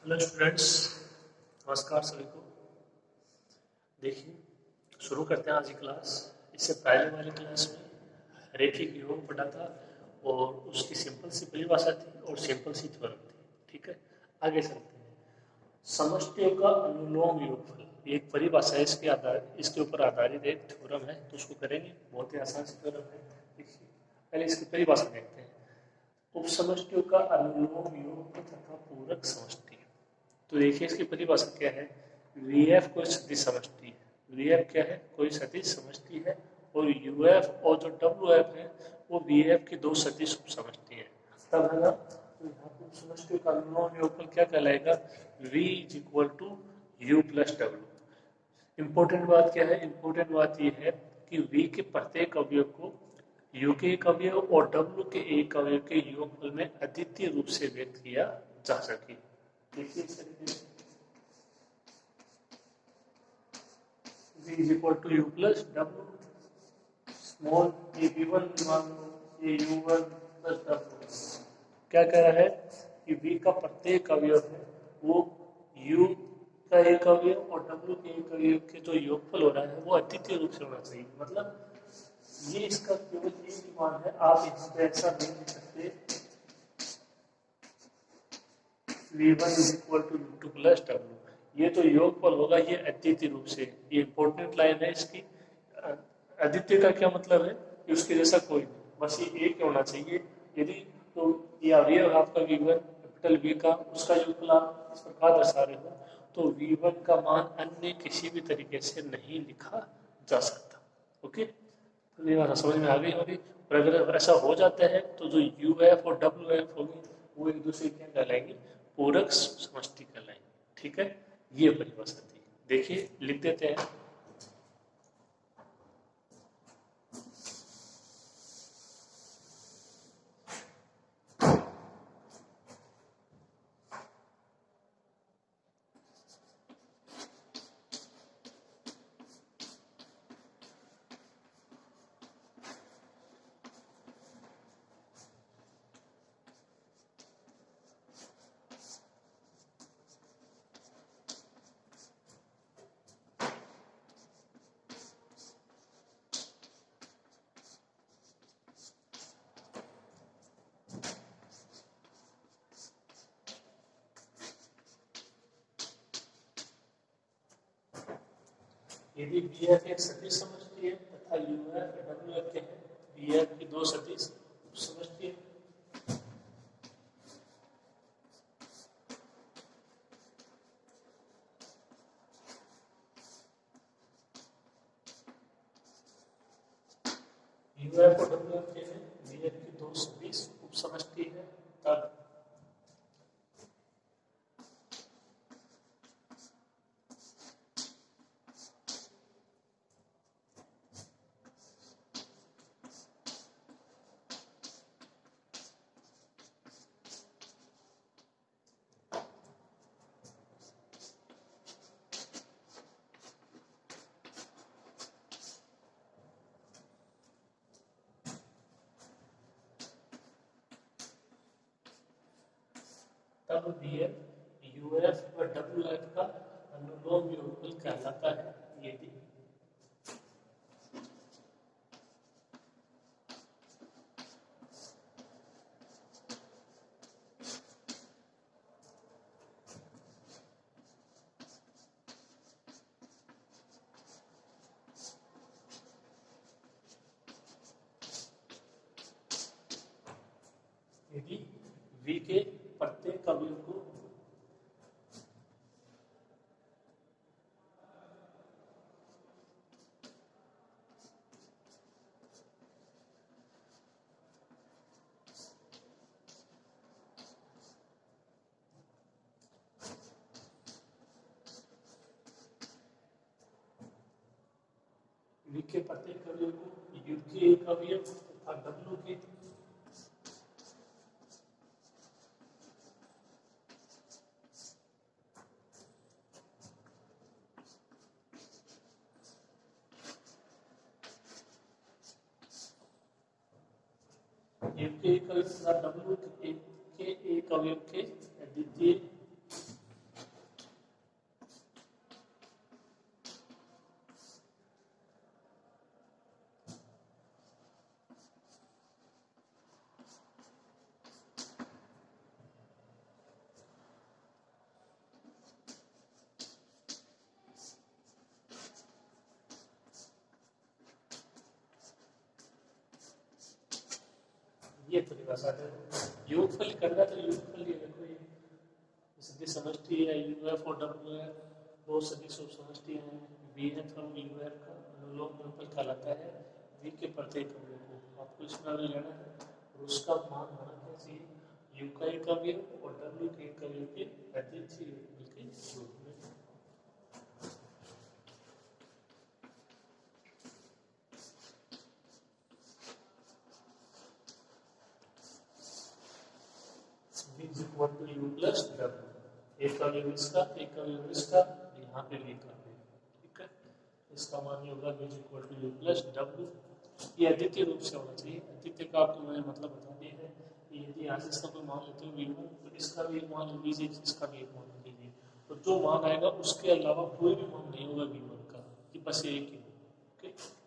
Hello students, नमस्कार सभी को। देखिए, शुरू करते हैं आज की क्लास। इससे पहले वाली क्लास में रैखिक योग पढ़ा था और उसकी सिंपल सी परिभाषा थी और सिंपल सी थ्योरम थी। ठीक है, आगे चलते हैं। समष्टियों का अनुलोम योगफल, ये एक परिभाषा है, इसके ऊपर आधारित एक थ्योरम है, तो उसको करेंगे। बहुत ही आसान सी थ्योरम है। देखिए, पहले इसकी परिभाषा देखते हैं। उपसमष्टियों का अनुलोम योग तथा पूरक समष्टि। तो देखिए, इसकी परिभाषा क्या है। वीएफ कोई सदिश समष्टि है। वीएफ क्या है? कोई सदिश समष्टि है। और यूएफ और जो डब्ल्यूएफ है वो वीएफ की दो सदिश उपसमष्टि है। तब है ना, तो यहाँ पर उपसमष्टि का अनुलोम योगफल क्या कहलाएगा? V is equal to U plus W. Important बात क्या है? इंपॉर्टेंट बात ये है कि V के प्रत्येक अवयव को U के एक अवयव और W के एक अवयव के योगफल में अद्वितीय रूप से व्यक्त किया जा सके। देखिए इस तरीके से V is equal to U plus W. Small A V1 मान लो, ये U1 प्लस डब्ल्यू। क्या कह रहा है कि V का प्रत्येक अवयव है वो U का एक अवयव और W के एक अवयव के जो योगफल हो रहा है वो अद्वितीय रूप से होना चाहिए। मतलब ये इसका केवल एक मान है। आप यहाँ पे ऐसा नहीं लिख सकते V1 is equal to U2 plus W. ये तो योगफल होगा, ये अद्वितीय रूप से। ये इंपॉर्टेंट लाइन है इसकी। अद्वितीय का क्या मतलब है कि उसके जैसा कोई नहीं, बस ये एक होना चाहिए। यदि तो ये अवयव आपका V1 कैपिटल V का, उसका योगफल आप इस प्रकार दर्शा रहे हो, तो V1 का मान अन्य किसी भी तरीके से नहीं लिखा जा सकता। ओके, तो ये बात समझ में आ गई होगी। और अगर ऐसा हो जाता है तो जो UF और WF होगी वो एक दूसरे क्या कहलाएंगे? पूरक समष्टि कहलाएंगे। ठीक है, ये परिभाषा थी। देखिए, लिख देते हैं। यदि BF एक सदिश समष्टि है तथा UF WF के हैं, BF की दो सदिश समष्टि है। UF और WF के हैं, BF की दो सदिश उपसमष्टि है। तब BF UF और WF का अनुलोम योगफल कहलाता है। यदि यदि V के प्रत्येक अवयव को V के प्रत्येक अवयव को U के एक अवयव तथा W के U के एक अवयव तथा W के एक अवयव के द्वितीय परिभाषा है। योगफल करना तो योगफल ये देखो, ये सदिश समष्टि है यूएफ और डब्ल्यू है, दो सदिश उप समष्टि हैं, बी एफ और यूएफ का अनुलोम योगफल कहलाता है वी के प्रत्येक अवयव को। आपको इसमें अगर लेना है और उसका मान होना क्या चाहिए, यू का एक अवयव और डब्ल्यू के एक अवयव के अद्वितीय योगफल के रूप में। v is equal to u plus w, एक अवयव इसका एक अवयव इसका, यहाँ पे भी एक अवयव, ठीक है। इसका मान ये होगा v is equal to u plus w। ये अद्वितीय रूप से होना चाहिए। अद्वितीय का आपको मैंने मतलब बता दिया है कि यदि यहाँ से इसका कोई मान लेते हो v1 तो इसका भी एक मान ले लीजिए, इसका भी एक मान ले लीजिए, तो जो मान आएगा उसके अलावा कोई भी मान नहीं होगा v1 का, कि बस एक ही हो। ओके,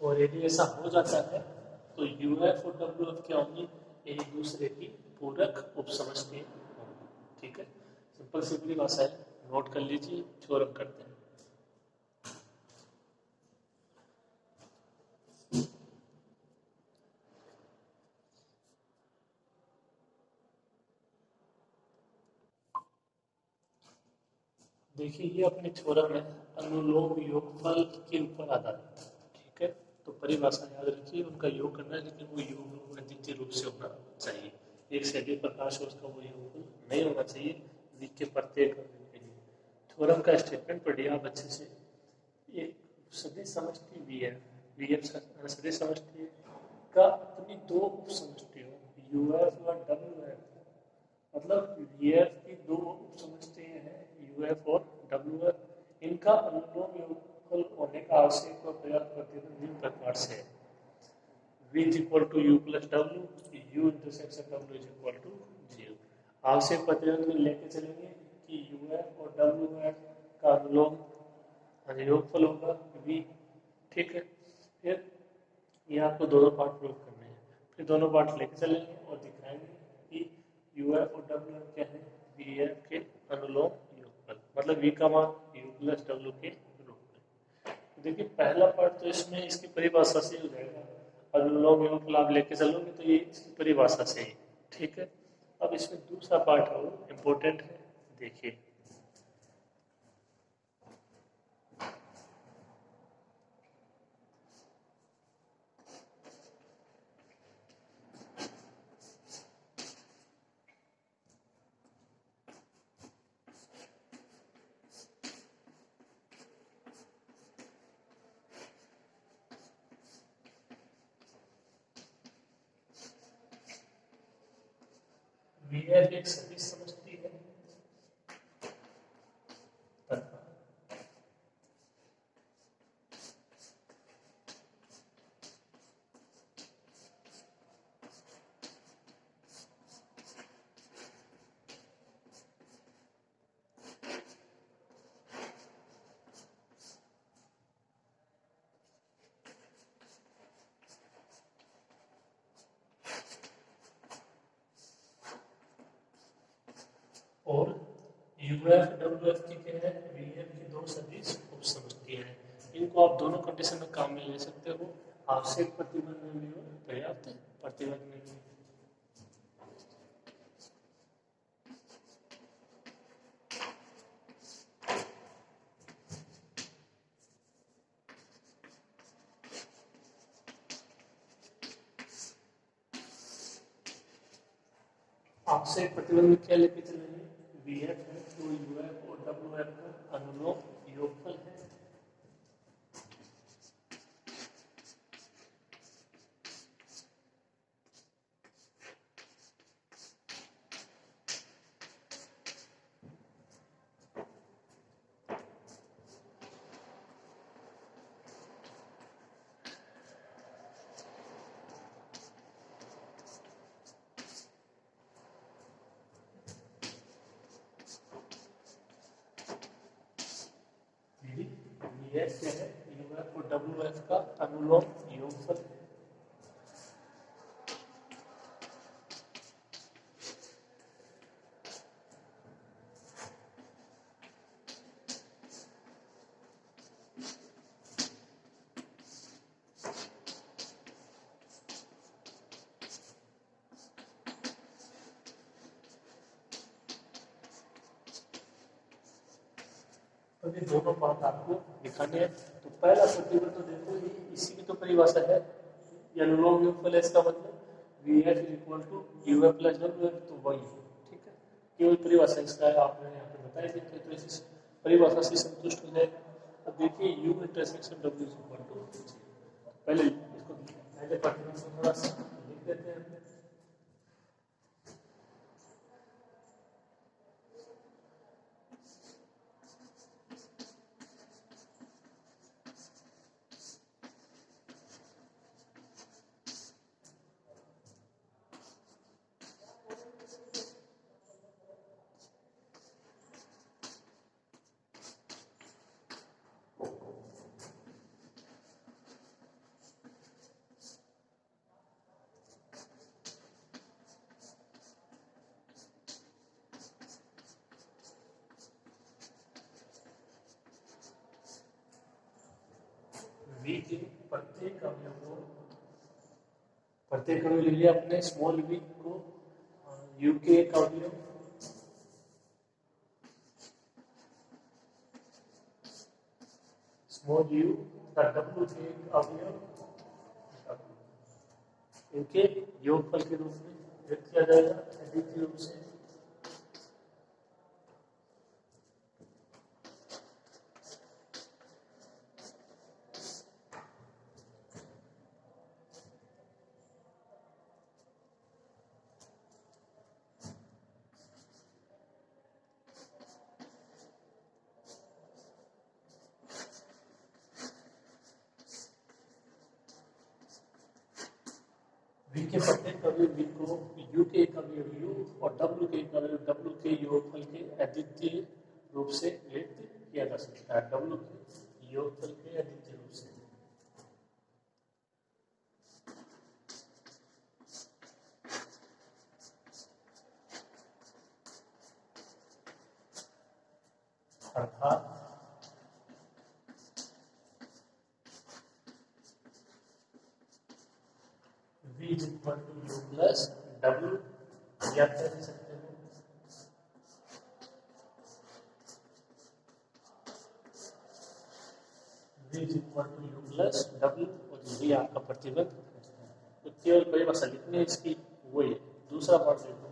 और यदि ऐसा हो जाता है तो यूएफ और डब्ल्यूएफ क्या होंगी, एक दूसरे की पूरक उपसमष्टि होंगी। ठीक है, सिंपल सिंपली भाषा है, नोट कर लीजिए, थ्योरम करते हैं। देखिए ये अपनी थ्योरम है अनुलोम योगफल के ऊपर आधारित। ठीक है, तो परिभाषा याद रखिए, उनका योग करना है लेकिन वो योग अद्वितीय रूप से होना चाहिए। एक से अधिक प्रकाश उसका वो योग नहीं होना चाहिए v के प्रत्येक के लिए। थ्योरम का स्टेटमेंट पढ़िए आप अच्छे से। एक सदिश समष्टि वी एफ सदिश समष्टि का अपनी दो उपसमष्टियों यूएफ और डब्ल्यूएफ, मतलब वीएफ की दो उपसमष्टियां हैं यूएफ और डब्ल्यूएफ, इनका अनुलोम योगफल होने का आवश्यक और पर्याप्त प्रतिबंध निम्न प्रकार से है। v is equal to u plus w, u intersection w is equal to 0। आवश्यक प्रतिबंध में लेके चलेंगे कि यूएफ और डब्ल्यूएफ का अनुलोम योगफल होगा v। ठीक है, फिर ये आपको दोनों पार्ट प्रूव करने हैं, फिर दोनों पार्ट लेके चलेंगे और दिखाएंगे कि यूएफ और डब्ल्यूएफ क्या है, वीएफ के अनुलोम योगफल, मतलब v का मान u प्लस w के रूप में। तो देखिए पहला पार्ट तो इसमें इसकी परिभाषा से हो जाएगा, अनुलोम योगफल आप लेके चलोगे तो ये इसकी परिभाषा से ही। ठीक है, अब इसमें दूसरा पार्ट है वो इम्पोर्टेंट है, देखिए वीएफ एक सदिश समष्टि है तथा और यूएफ डब्ल्यूएफ की क्या है, वीएफ की दो सदिश उपसमष्टियां हैं। इनको आप दोनों कंडीशन में काम में ले सकते हो, आवश्यक प्रतिबंध में भी हो, पर्याप्त प्रतिबंध में भी। आवश्यक प्रतिबंध में क्या लेके चलेंगे, वीएफ है तो यूएफ और डब्ल्यूएफ का अनुलोम योगफल है। ये क्या है, यूएफ और डब्ल्यूएफ का अनुलोम योगफल। तो ये दोनों बात आपको दिखाने हैं। तो पहला प्रतिबल तो देखो ये इसी की तो परिभाषा है, ये अनुलोम योगफल है, इसका मतलब VF is equal to UF plus WF, तो वही है, ठीक है। केवल परिभाषा इसका है, आपने यहाँ पे बताई थी, तो इस परिभाषा से संतुष्ट हो जाएगा। अब देखिए U intersection W is equal to, पहले इसको पहले प्रतिबल को थोड़ा सा लिख देते हैं। V के प्रत्येक अवयव ले लिया अपने स्मॉल v को, U के एक अवयव, स्मॉल u तथा W के एक अवयव, इनके योगफल के रूप में व्यक्त किया जाएगा अद्वितीय रूप से। V के प्रत्येक अवयव V को U के एक अवयव U और W के एक अवयव W के योगफल के अद्वितीय रूप से व्यक्त किया जा सकता है, W के योगफल के अद्वितीय रूप से। अर्थात V is equal to U plus W, याद कर सकते हो। V is equal to U plus W, और यही आपका प्रतिबल। तो केवल परिभाषा लिखनी इसकी, वही है। दूसरा पार्ट देखो,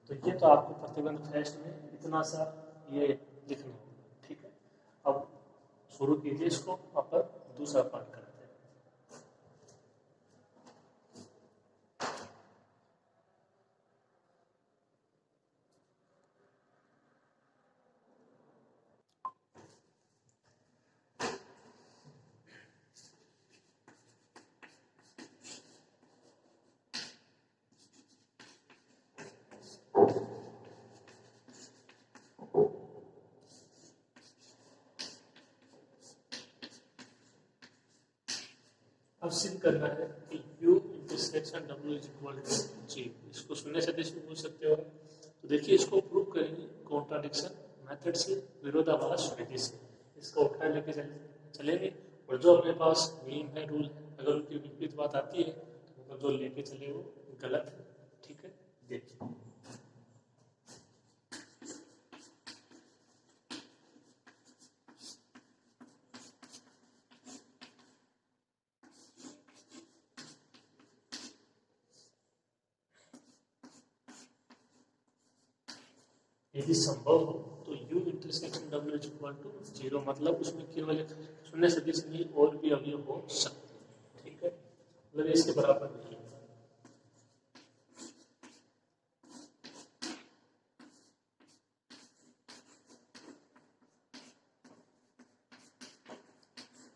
तो ये तो आपको प्रतिबंध टेस्ट में इतना सा ये लिखना होगा, ठीक है। अब शुरू कीजिए इसको, अपन दूसरा पार्ट करते हैं। अब सिद्ध करना है कि U intersection W is equal to G। इसको शून्य सदिश भी पूछ सकते हो। तो देखिए इसको प्रूव करेंगे कॉन्ट्राडिक्शन मेथड से, विरोधाभास विधि से। इसका उठा लेके चलेंगे, और जो अपने पास नियम है, रूल है, अगर उनकी विपरीत बात आती है तो जो लेके चले वो गलत है, ठीक है। देखिए यदि संभव हो तो U intersection W is equal to 0, मतलब उसमें केवल एक शून्य सदिश नहीं और भी अवयव हो सकते हैं, ठीक है। मतलब इसके बराबर नहीं है।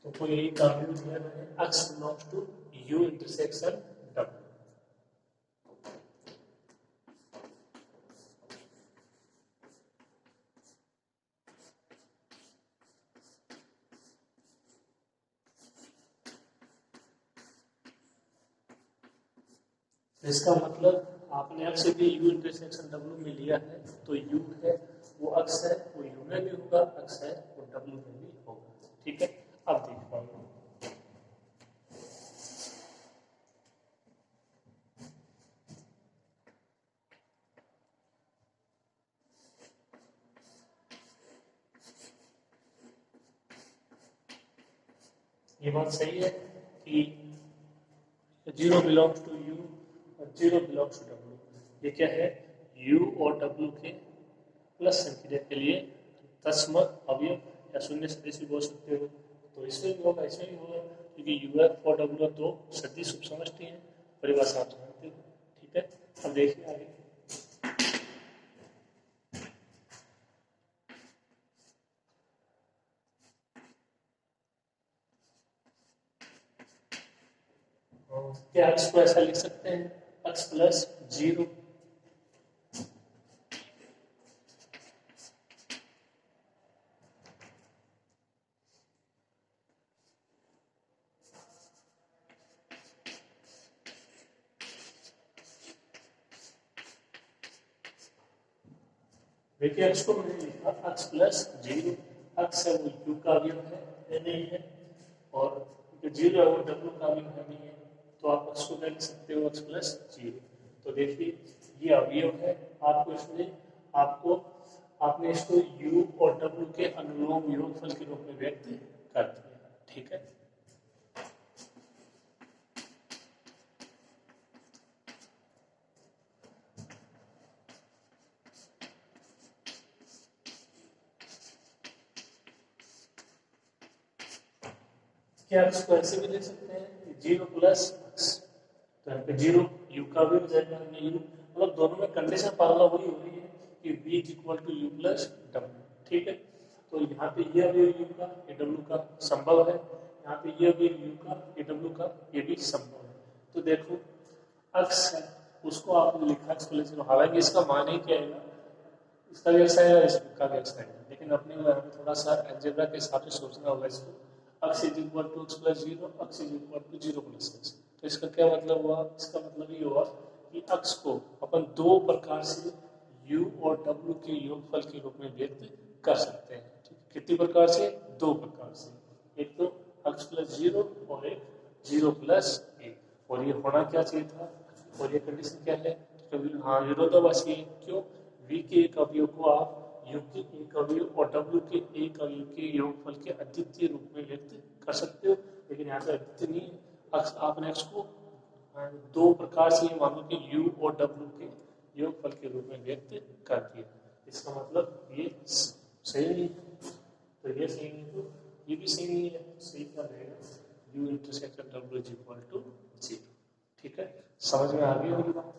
तो कोई यही काम दिया मैंने, x belongs to u intersection w। इसका मतलब आपने x भी u इंटरसेक्शन w में लिया है, तो u है वो x है वो u में भी होगा, x है वो w में भी होगा। ठीक है, अब देख पाओगे ये बात सही है कि 0 बिलोंग्स टू u और 0 बिलोंग्स टू w। ये क्या है, u और w के प्लस संक्रिया के लिए तत्समक अवयव या शून्य सदिश भी बोल सकते हो। तो इसमें भी होगा, इसमें भी होगा, क्योंकि uf और w दो सदिश उपसमष्टि हैं, परिभाषा आप जानते हो। ठीक है, अब देखिए आगे। क्या x को ऐसा लिख सकते हैं, x प्लस 0 देखिए x को मैंने लिखा x प्लस 0, x है वो u का अवयव है नहीं है, और 0 है वो w का अवयव है नहीं है, तो आप x को क्या लिख सकते हो, x प्लस 0। तो देखिए ये अवयव है, आपको इसमें आपने इसको u और w के अनुलोम योगफल के रूप में व्यक्त कर दिया। ठीक है, क्या x को ऐसे भी लिख सकते हैं 0 प्लस x, तो यहाँ पे 0 u का भी हो जाएगा, u मतलब दोनों में कंडीशन पालना वही हो रही है कि v is equal to u plus w। ठीक है, तो यहाँ पे ये अवयव u का ये w का संभव है, यहाँ पे ये अवयव u का ये w का ये भी संभव है। तो देखो x है उसको आपने लिखा x प्लस 0, हालांकि इसका मान ही क्या है, इसका भी अच्छा है इसका भी अच्छा है, लेकिन अपने को यहाँ पे थोड़ा सा अलजेब्रा के हिसाब से सोचना होगा इसको। x is equal to x plus 0, x is equal to 0 plus x। तो इसका क्या मतलब हुआ, इसका मतलब ये हुआ कि x को अपन दो प्रकार से u और w के योगफल के रूप में व्यक्त कर सकते हैं। कितनी प्रकार से, दो प्रकार से, एक तो x प्लस 0 और एक 0 प्लस 1, और ये होना क्या चाहिए था, और ये कंडीशन क्या है, हाँ विरोधाभासी है। क्यों, v के एक अवयव को आप u के एक अवयव और w के एक अवयव के योगफल के अद्वितीय रूप में व्यक्त कर सकते हो, लेकिन यहाँ पे अद्वितीय नहीं है, आपने x को दो प्रकार से ये मानो कि u और w के योगफल के रूप में व्यक्त कर दिया। इसका मतलब ये सही नहीं है, तो ये सही नहीं, तो ये भी सही नहीं है। सही क्या रहेगा, u intersection w is equal to 0। ठीक है, समझ में आ गई होगी बात।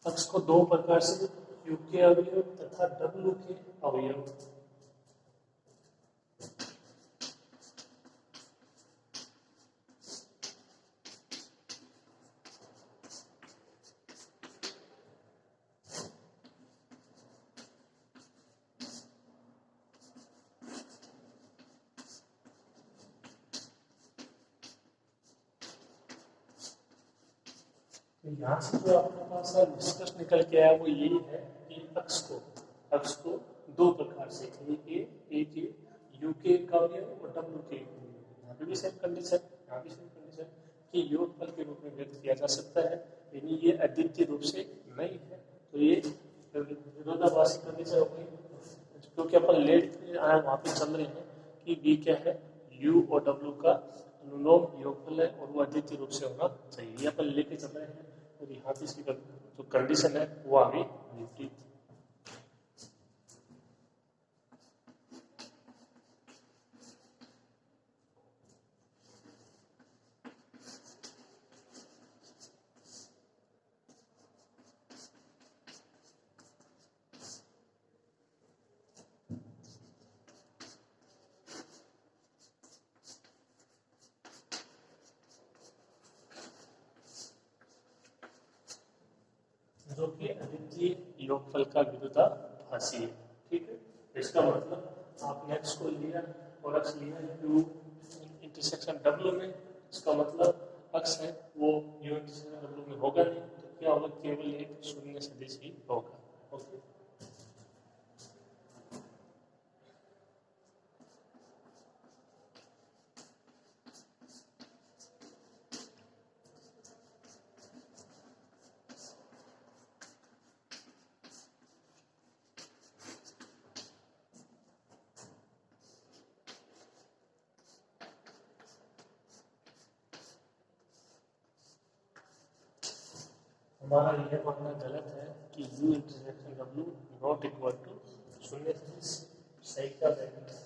x को दो प्रकार से u के अवयव तथा w के अवयव तो यहाँ से जो अपने पास निष्कर्ष निकल के आया वो यही है कि x को दो प्रकार से एक u के का अवयव और w के, यहाँ पे भी सेम कंडीशन, यहाँ भी सेम कंडीशन कि योगफल के रूप में व्यक्त किया जा सकता है, यानी ये अद्वितीय रूप से नहीं है, तो ये विरोधाभासी कंडीशन हो गई, क्योंकि अपन लेट वहां पे चल रहे हैं कि बी क्या है, यू और डब्ल्यू का अनुलोम योगफल है और वो अद्वितीय रूप से होना चाहिए, ये अपन लेके चल रहे हैं, और यहाँ पे इसकी जो कंडीशन है वो आ गई विपरीत। जो कि अद्वितीय योगफल का विरोधाभासी है, ठीक है। इसका मतलब आपने x को लिया और x लिया u इंटरसेक्शन w में, इसका मतलब x है वो u इंटरसेक्शन w में होगा नहीं, तो क्या होगा, केवल एक शून्य सदिश ही होगा। ओके, हमारा यह मानना गलत है कि u intersection w not equal to शून्य सदिश, सही का वैल्यू है।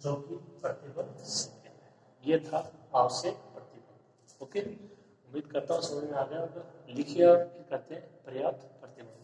जो कि प्रतिबल सत्य है, ये था आवश्यक प्रतिबल। ओके, उम्मीद करता हूँ समझ में आ गया होगा। लिखिए और क्या कहते हैं, पर्याप्त प्रतिबल।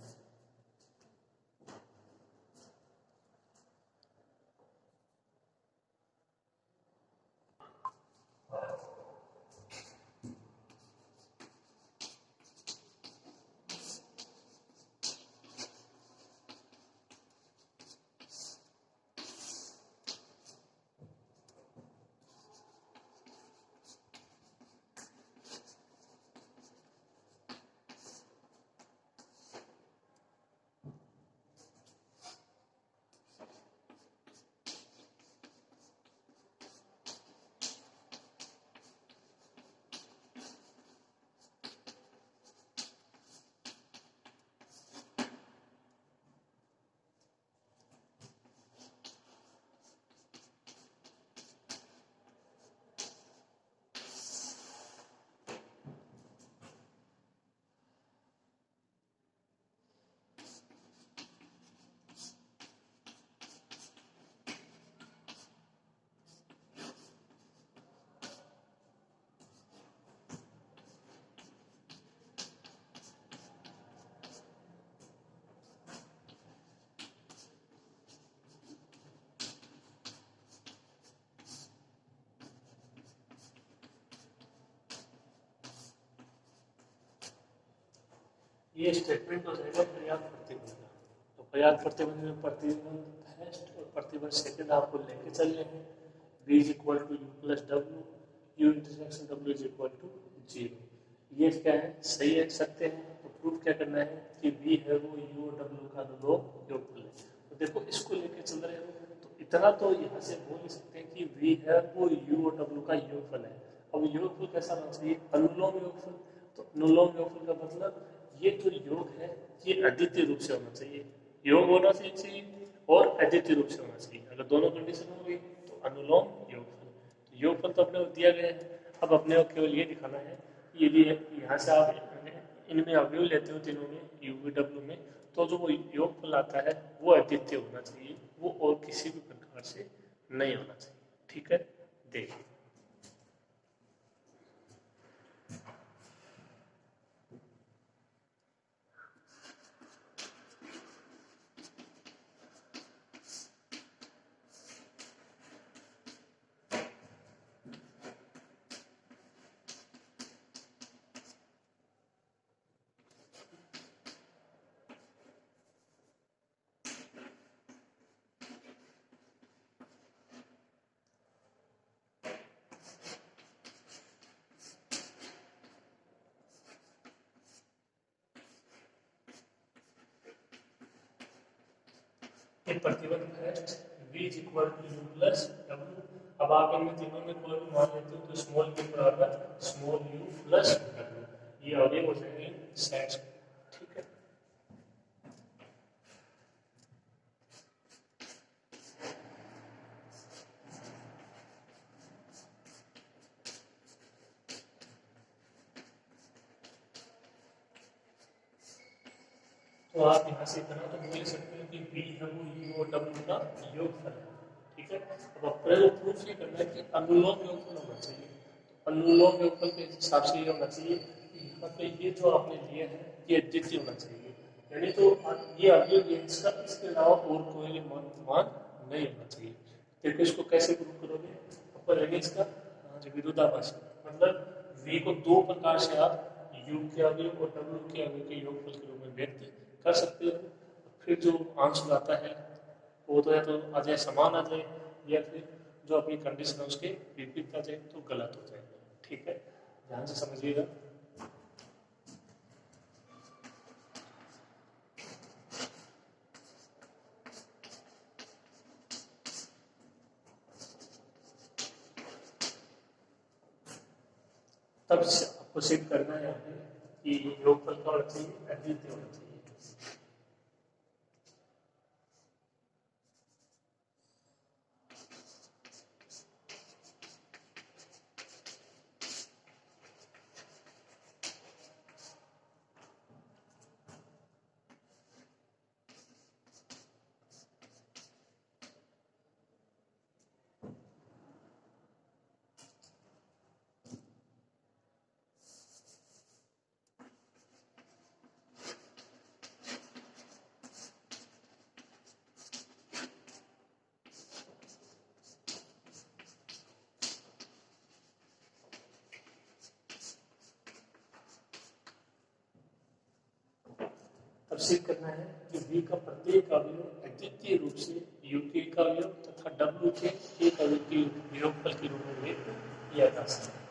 ये स्टेटमेंट हो जाएगा पर्याप्त प्रतिबंध का। तो पर्याप्त प्रतिबंध में प्रतिबंध फर्स्ट और प्रतिबंध सेकंड आपको लेके चलने हैं। v is equal to U plus W, U intersection W is equal to 0। ये क्या है, सही है, सत्य है। तो प्रूफ क्या करना है कि v है वो u और w का अनुलोम योगफल है। तो देखो इसको लेके चल रहे हो, तो इतना तो यहाँ से बोल नहीं सकते हैं कि v है वो u और w का योगफल है। अब योगफल कैसा होना चाहिए, अनुलोम योगफल। तो अनुलोम योगफल का मतलब ये जो योग है ये अद्वितीय रूप से होना चाहिए, योग होना चाहिए और अद्वितीय रूप से होना चाहिए। अगर दोनों कंडीशन हो गई तो अनुलोम योगफल। तो योगफल तो अपने को दिया गया है, अब अपने को केवल ये दिखाना है कि यदि यहाँ से आप इनमें अवयव लेते हो तीनों में यू वी डब्ल्यू में, तो जो वो योगफल आता है वो अद्वितीय होना चाहिए, वो और किसी भी प्रकार से नहीं होना चाहिए। ठीक है, देखिए फिर प्रतिबंध है V is equal to U plus W। अब आप इनमें तीनों में कोई भी मान लेते हो तो स्मॉल v बराबर स्मॉल u प्लस W, ये आगे हो जाएंगे सेट्स। ठीक है, तो आप यहाँ से इतना तो बोल सकते हो कि V है वो U और W का योगफल है। ठीक है, अब आपको प्रूफ ये करना है कि अनुलोम योगफल होना चाहिए। तो अनुलोम योगफल के हिसाब से ये होना चाहिए कि यहाँ पे ये जो आपने लिए है ये अद्वितीय होना चाहिए, यानी तो ये अवयव ये इसका इसके अलावा और कोई मान नहीं होना चाहिए। देखो इसको कैसे प्रूफ करोगे, ऊपर लगे इसका विरोधाभासी, मतलब V को दो प्रकार से आप U के अवयव और W के अवयव के योगफल के रूप में व्यक्त कर सकते हो। फिर जो आंसर आता है वो तो या तो आ जाए समान आ जाए, या फिर जो अपनी कंडीशन है उसके विपरीत आ जाए तो गलत हो जाए। ठीक है, ध्यान से समझिएगा। तब आपको सिद्ध करना है यहाँ पे कि योगफल का होना चाहिए, अद्वितीय होना चाहिए। अब सिद्ध करना है कि V का प्रत्येक अवयव अद्वितीय रूप से U के एक अवयव तथा W के एक अवयव के योगफल के रूप में व्यक्त किया जा सकता है।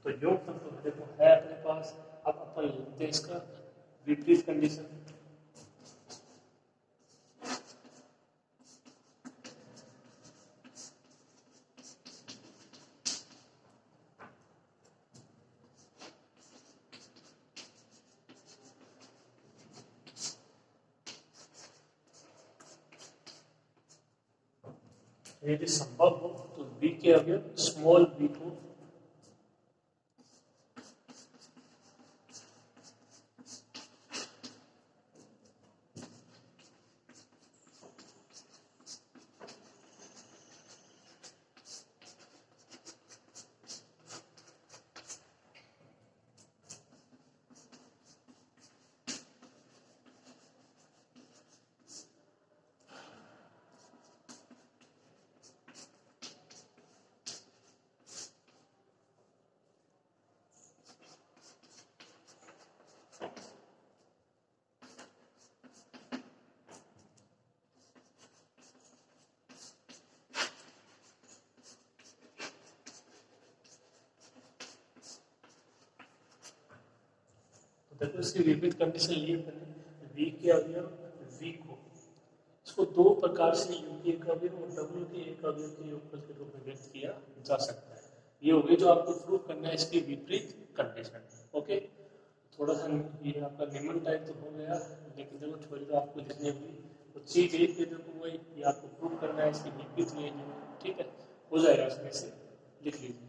तो योगफल तो देखो है अपने पास, अब अपन लिखते हैं इसका विपरीत कंडीशन। यदि संभव हो तो V के अवयव स्मॉल v को देखो इसकी विपरीत कंडीशन लिए पहले V के अवयव V को इसको दो प्रकार से U के एक अवयव और W के एक अवयव के योगफल के रूप में व्यक्त किया जा सकता है। ये हो गई जो आपको प्रूव करना है इसकी विपरीत कंडीशन। ओके, थोड़ा सा ये आपका निम्न टाइप तो हो गया, लेकिन देखो थोड़ी तो आपको लिखनी होगी तो चीज एक देखो वही ये आपको प्रूव करना है इसकी विपरीत ये। ठीक है, हो जाएगा इसमें से लिख लीजिए।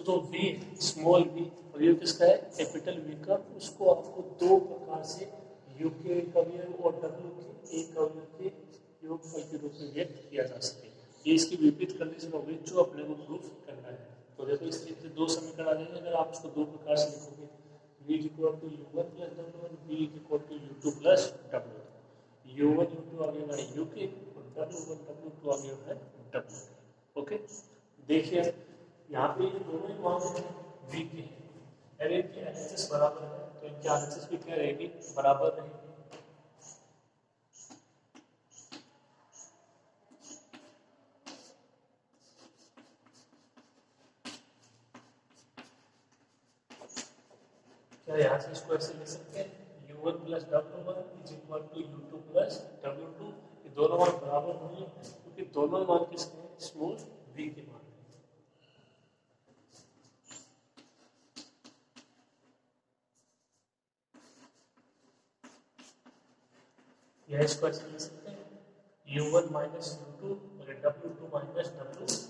जो v स्मॉल v और ये किसका है कैपिटल v का, उसको आपको दो प्रकार से u के एक अवयव और w के एक अवयव के योगफल के रूप में व्यक्त किया जा सके। ये इसकी विपरीत कंडीशन होगी जो अपने को प्रूफ करना है। तो देखो इस तरीके से दो समीकरण आ जाएंगे अगर आप उसको दो प्रकार से लिखोगे, v equal to u1 plus w1, v equal to u2 plus w2। u1 u2 अवयव है u के और w1 w2 अवयव है w। ओके, देखिए यहाँ पे ये दोनों ही मान v के हैं, अगर इनकी एलएचएस बराबर है तो इनकी आरएचएस भी क्या रहेगी, बराबर रहेगी। क्या यहाँ से इसको ऐसे लिख सकते हैं u1 plus w1 is equal to u2 plus w2। ये दोनों मान बराबर होंगे क्योंकि दोनों मान किसके हैं, स्मॉल v के मान। यह इसको ऐसे लिख सकते हैं u1 माइनस u2 और w2 माइनस w1।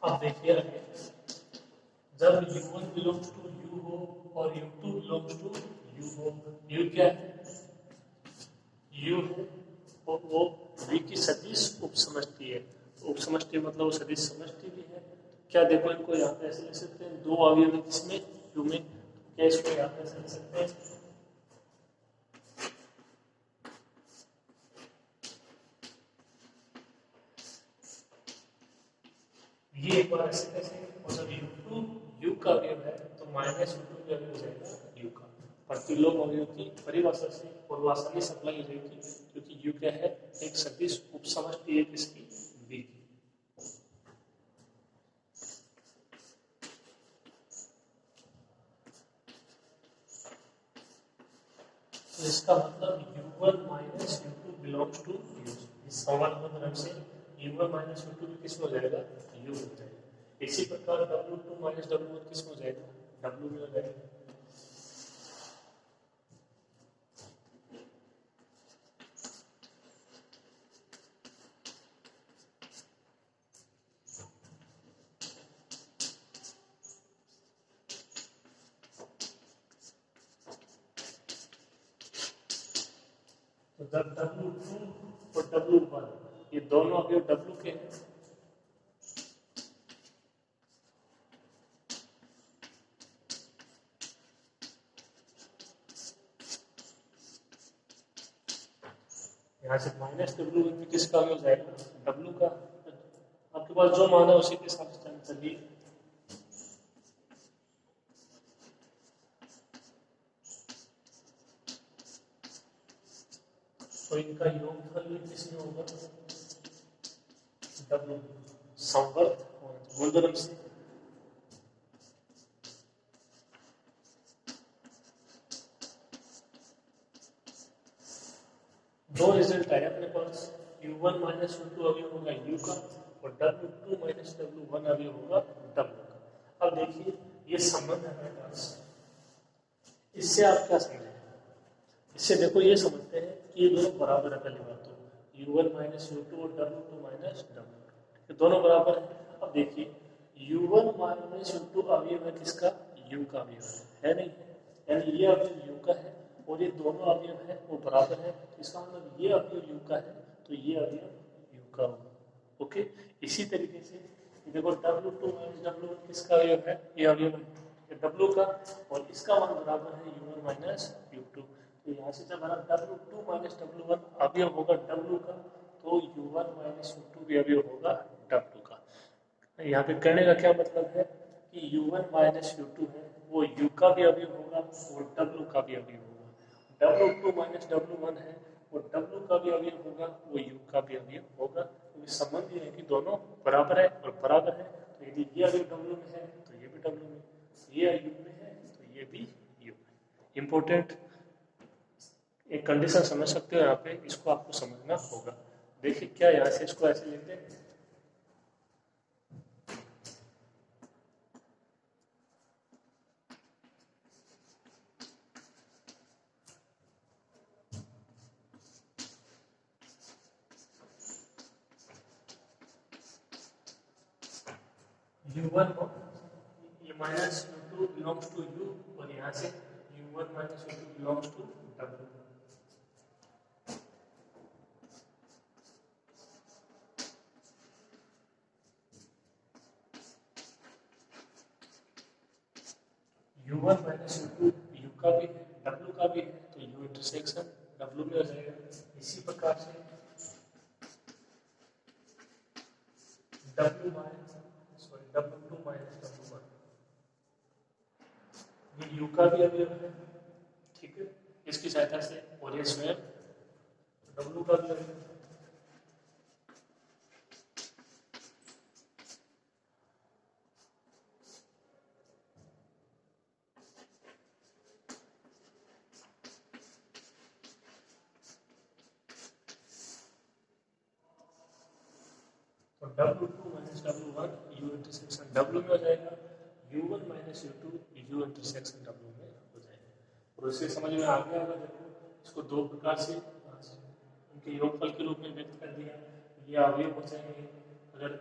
अब देखिए जब u1 बिलोंग्स टू u हो और u2 बिलोंग्स टू u हो, u क्या है, u है और वो v की सदिश उपसमष्टि है। उपसमष्टि मतलब वो सदिश समष्टि भी है। क्या देखो इनको यहाँ पे ऐसे लिख सकते हैं, दो अवयव है किसमें, u में, क्या इसको यहाँ पे ऐसे लिख सकते हैं, ये एक बार ऐसे कैसे, और जब u2 u का अवयव है तो माइनस u2 का अवयव हो जाएगा u का। प्रतिलोम अवयव की परिभाषा से और आसानी से अप्लाई हो जाएगी क्योंकि u क्या है, एक सदिश उपसमष्टि है किसकी, v की। तो इसका मतलब u1 minus u2 belongs to u। इस सवाल को तरफ से u1 माइनस u2 भी किस में हो जाएगा, u हो जाएगा। इसी प्रकार w2 माइनस w1 किस में हो जाएगा, w में हो जाएगा। तो जब w2 और w1 ये दोनों अवयव w के हैं, यहाँ से माइनस w1 भी किसका अवयव हो जाएगा, w का। आपके पास जो मान है उसी के हिसाब से चलिए। तो इनका योगफल भी किसमें होगा, w संवर्त गुणधर्म से। दो रिजल्ट आए अपने पास, u1 माइनस u2 अवयव होगा u का और w2 माइनस w1 अवयव होगा w का। अब देखिए ये संबंध है हमारे पास, इससे आप क्या समझे, इससे देखो ये समझते हैं कि ये दोनों बराबर है। पहली बात तो u1 माइनस u2 और w2 माइनस w2 ये दोनों बराबर है। अब देखिए u1 माइनस u2 अवयव है किसका, u का अवयव है नहीं है, यानी ये अवयव u का है और ये दोनों अवयव है वो बराबर है। इसका मतलब ये अवयव u का है तो ये अवयव u का होगा। ओके, इसी तरीके से देखो w2 माइनस w1 किसका अवयव है, ये अवयव है w का और इसका मान बराबर है u1 माइनस u2। तो यहाँ से जब हमारा w2 माइनस w1 अवयव होगा w का तो u1 माइनस u2 भी अवयव होगा w का। यहाँ पे करने का क्या मतलब है कि u1 माइनस u2 है वो u का भी अवयव होगा और w का भी अवयव होगा। w2 माइनस w1 है और w का भी अवयव होगा वो u का भी अवयव होगा। तो इस संबंध ये है कि दोनों बराबर है और बराबर है। तो यदि ये अवयव w में है तो ये भी w में, ये u में है तो ये भी u में। इम्पोर्टेंट एक कंडीशन समझ सकते हो यहाँ पे, इसको आपको समझना होगा। देखिए क्या यहाँ से इसको ऐसे लिखते हैं, U1 हो, ये minus U2 belongs to U और यहाँ से U1 minus U2 belongs to W। U1 minus U2 U का भी है, W का भी है, तो U इंटरसेक्शन W में हो जाएगा। इसी प्रकार से W minus W2 minus W1, ये U का भी अवयव है, ठीक है, इसकी सहायता से, और ये स्वयं W का भी अवयव है। तो W2 minus W1 U intersection W में हो जाएगा, U1 minus U2 U intersection W में हो जाएगा। और इससे समझ में आ गया होगा, देखो इसको दो प्रकार से उनके योगफल के रूप में व्यक्त कर दिया, ये अवयव हो जाएंगे, अगर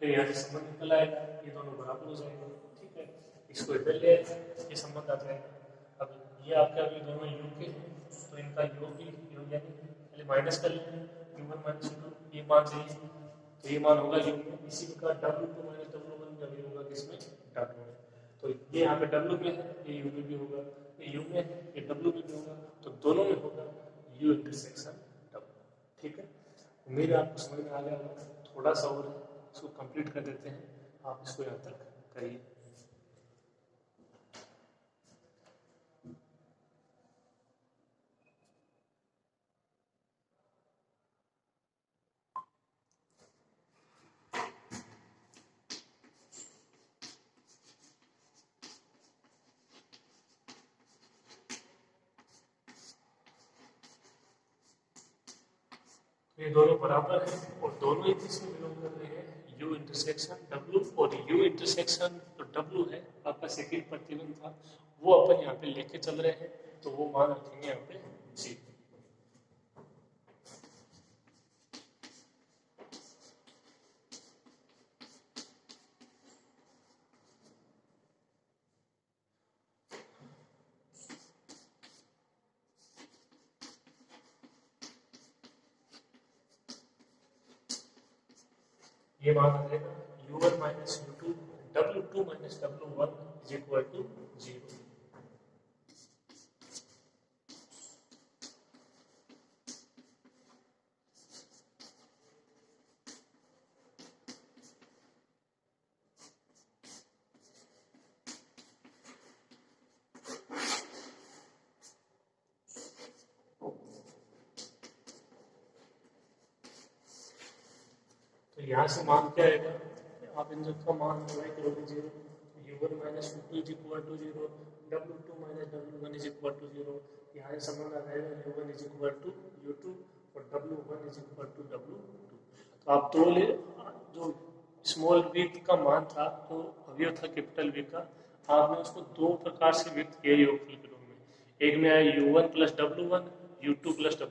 फिर यहाँ से संबंध निकल आएगा, ये दोनों बराबर हो जाएंगे, ठीक है, इसको इधर ले ये संबंध आ जाएगा। अब ये आपके अभी दोनों U के हैं, तो इनका योग भी योग यानी पहले माइनस कर लेंगे, U1 माइनस U2 ये मान चाहिए, तो ये मान होगा U में। इसी प्रकार W2 माइनस W1 का भी होगा किसमें, W में। तो ये यहाँ पे W में है, ये U में भी होगा, ये U में है, ये W में भी होगा, तो दोनों में होगा U इंटरसेक्शन W, ठीक है। उम्मीद है आपको समझ में आ गया होगा। थोड़ा सा और इसको कंप्लीट कर देते हैं, आप इसको यहाँ तक करिए। ये दोनों बराबर हैं और दोनों ही किसमें बिलोंग कर रहे हैं, U इंटरसेक्शन W, और U इंटरसेक्शन जो W है आपका सेकंड प्रतिबंध था, वो अपन यहाँ पे लेके चल रहे हैं, तो वो मान रखेंगे यहाँ पे G। ये मान आ जाएगा U1 minus U2 W2 minus W1 is equal to 0। तो यहाँ से मान क्या आएगा, आप इन सबका मान अप्लाई करोगे 0, U1 minus U2 is equal to 0, W2 minus W1 is equal to 0, यहाँ से संबंध आ जाएगा U1 is equal to U2 और W1 is equal to W2। तो आप दो ले, जो स्मॉल v का मान था, तो अवयव था कैपिटल V का, आपने उसको दो प्रकार से व्यक्त किया योगफल के रूप में। एक में आया U1 plus W1, U2 plus W2।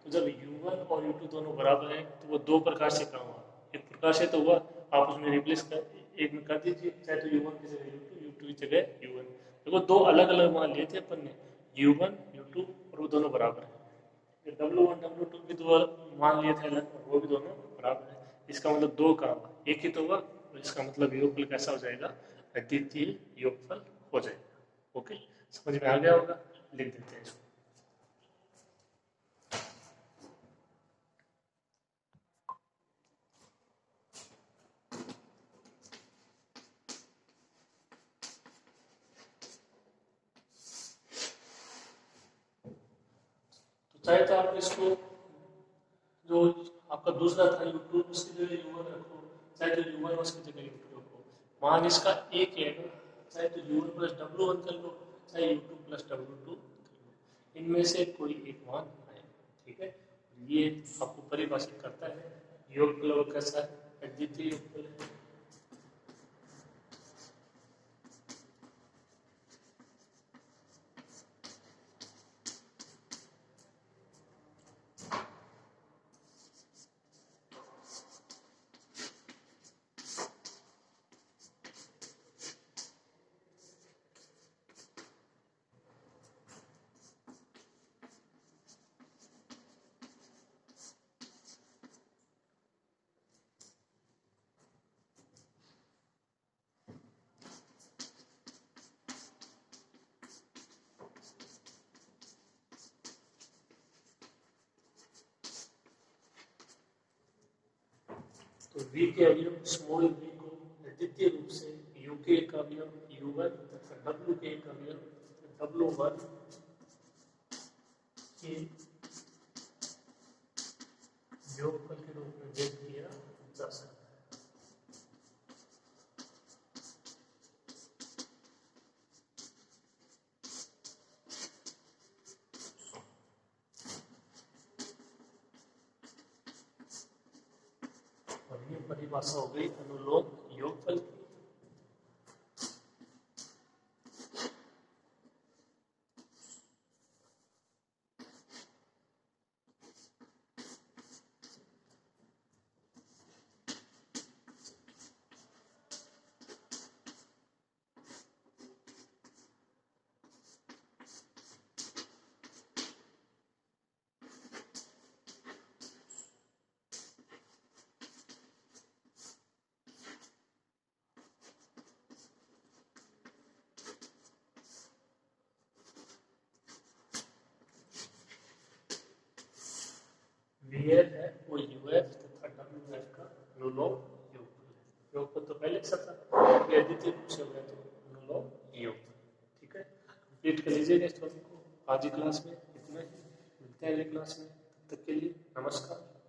तो जब U1 और U2 दोनों बराबर हैं, तो वो दो प्रकार से काम हुआ। एक प्रकार से तो हुआ, आप उसमें रिप्लेस कर एक में कर दीजिए, चाहे तो U1 की जगह U2, U2 की जगह U1। देखो दो अलग अलग मान लिए थे अपन ने, U1 U2, और वो दोनों बराबर है। W1 W2 भी दो मान लिए थे अलग, और वो भी दोनों बराबर है। इसका मतलब दो काम, एक ही तो हुआ, और इसका मतलब योगफल कैसा हो जाएगा, अद्वितीय योगफल हो जाएगा। ओके, समझ में आ गया होगा, लिख देते हैं इसको। चाहे तो आप इसको जो आपका दूसरा था U2 उसकी जगह U1 रखो, चाहे तो U1 उसकी जगह U2 रखो, मान इसका एक है, चाहे तो U1 प्लस W1 कर लो, चाहे U2 प्लस W2 कर लो, इनमें से कोई एक मान आए, ठीक है। ये आपको परिभाषित करता है योगफल कैसा है, अद्वितीय योगफल है। तो वी के अवयव स्मॉल वी को द्वितीय रूप से यू के एक अवयव U1 तथा W के एक अवयव W1 के योगफल के रूप में व्यक्त किया जा सकता है। और ये परिभाषा हो गई अनुलोम योगफल की। VF है वो UF तथा WF का अनुलोम योगफल है। योगफल तो पहले से था, ये द्वितीय रूप से हुआ तो अनुलोम योगफल। ठीक है, कंप्लीट कर लीजिएगा इस टॉपिक को। आज की क्लास में इतना ही, मिलते हैं अगली क्लास में। तब तक के लिए नमस्कार।